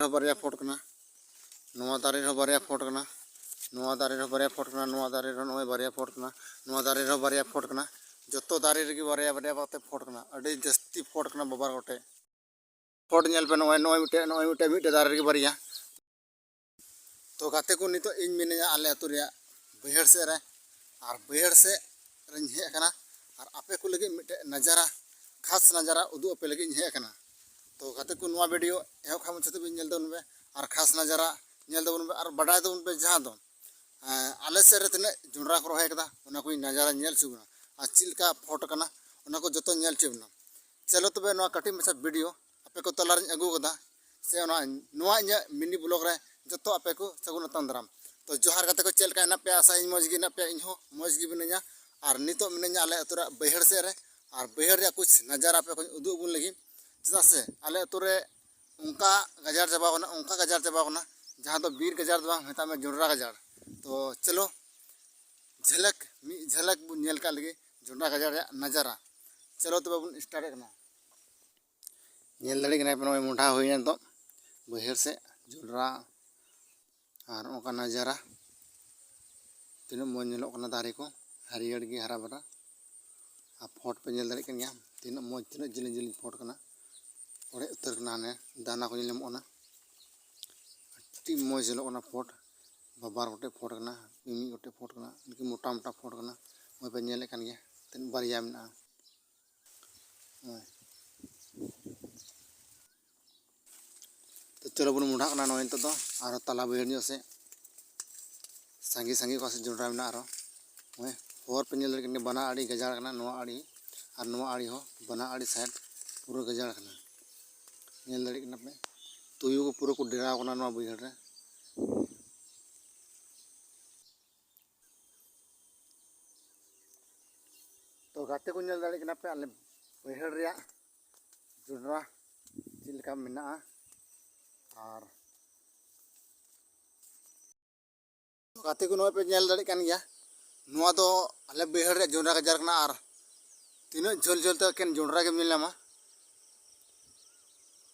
बारिया फोट कना नोआ दारे रो बारिया फोट कना नोआ दारे रो बारिया फोट कना नोआ दारे रो नोए बारिया फोट कना नोआ दारे रो बारिया फोट कना जतो दारे रेगी बारिया बारिया बाते फोट कना अड़ी जस्ती फोट कना बाबार गोटे फोट नेल पे नोए नोए मिटे दारे रेगी बारिया तो गाते को नितो इन मिनेया आले अतु रेया बहर से रे और बहर से रन हे कना और आपे को लगे मिटे नजारा खास नजारा उदु आपे लगे हे कना तो गाते को नोआ वीडियो एहो खाम छते बिन नेल दोन बे और खास नजारा नेल दोन बे और बडाय दोन बे जहां दो आले से रे तने जुंडरा को रहे कदा उना कोई नजारा नेल छुबना आ चिलका फोट कना उना को जतो नेल छुबना चलो तबे नोआ कटी मसा वीडियो आपे को तलार अगु कदा से नोआ इnya मिनी ब्लॉग रे जतो आपे को सगुन तंद्राम तो जोहार गाते को चेल का ना पे आशा इन मौज गी ना पे इन हो मौज गी बिनया और नितो मिनया आले अतुरा बहर से रे और बहर रे कुछ नजारा पे को उदु बुन लगी चदा से आले अतुरे उनका गजार चबा कोना जहां तो बीर गजार दवा मेता में जुंडरा गजार तो चलो झलक बुन नेल का लगे जुंडरा गजार नजारा चलो तो बुन स्टार्ट करना नेल दड़ी कना पे मुंडा होइना तो बहर से जुंडरा और ओका नजारा तीन मौज नेलोग कना दारे को हरियर गे हरा भरा आ फोट पे नेल दारे कनिया तीन मौज तीन जिलिंग जिलिंग फोट कना ओरे उतर कना ने दाना को नेलम ओना टी मौज नेलोग कना फोट बाबार गोटे फोट कना मिमी गोटे फोट कना इनकी मोटा मोटा फोट कना ओय पे नेले कन गया तीन बारिया मेना तो चलो बन मुढ़ा कना नोय तो आरो तला बहर नो से सांगी सांगी को से जुंडरा मेना आरो ओय होर पे नेल कने बना आड़ी गजार कना नोआ आड़ी और नोआ आड़ी हो बना आड़ी साइड पूरा गजार कना नेल दड़ी कना पे तुयु को पूरा को डेरा कना नोआ बहर रे तो गाते को नेल दड़ी कना पे आले बहर रे जुंडरा चिलका मेना और गाते को नोए पे नेल दड़ी कन गया नोआ दो आले बहर रे जुंडरा गजार कना और तीन झल झल ते केन जुंडरा के मिलमा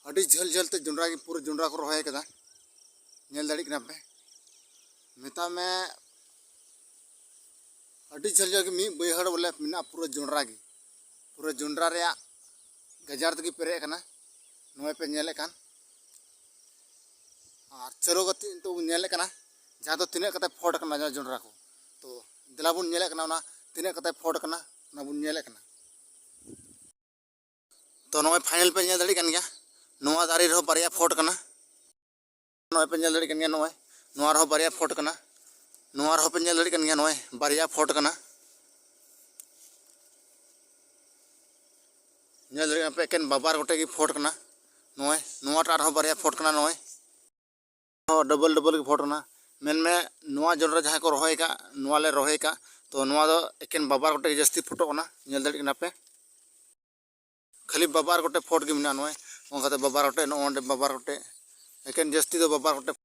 अड़ी झल झल ते जुंडरा के पूरा जुंडरा को रहे कदा नेल दड़ी कना पे मेता में अड़ी झल झल के मी बहर बोले मिना पूरा जुंडरा रे गजार तकी पेरे कना नोए पे नेले कान और चलो गति तो नेले कना जहां तो तिने कते फोट कना जुंडरा को तो दिला बुन नेले कना ना तिने कते फोट कना ना बुन नेले कना तो नोए फाइनल पे नेल दड़ी कन गया नोआ दारी रो बारिया फोट कना नोए पे नेल दड़ी कन गया नोआ रो बारिया फोट कना नोआ रो पे नेल दड़ी कन गया नोए बारिया फोट कना नेल दड़ी पे केन बाबार गोटे की फोट कना नोए नोआ टा रो बारिया फोट कना नोए डबल डबल की फोट कना मेन में नोआ जुंडरा जहां को रोहे का नोआ ले रोहे का तो नोआ दो एकेन बाबार गोटे जस्ती फोटो कना नेल दड़ी कना पे खाली बाबार गोटे फोट गे मिना नोए ओंगाते बाबार गोटे नो ओंडे बाबार गोटे एकेन जस्ती दो बाबार गोटे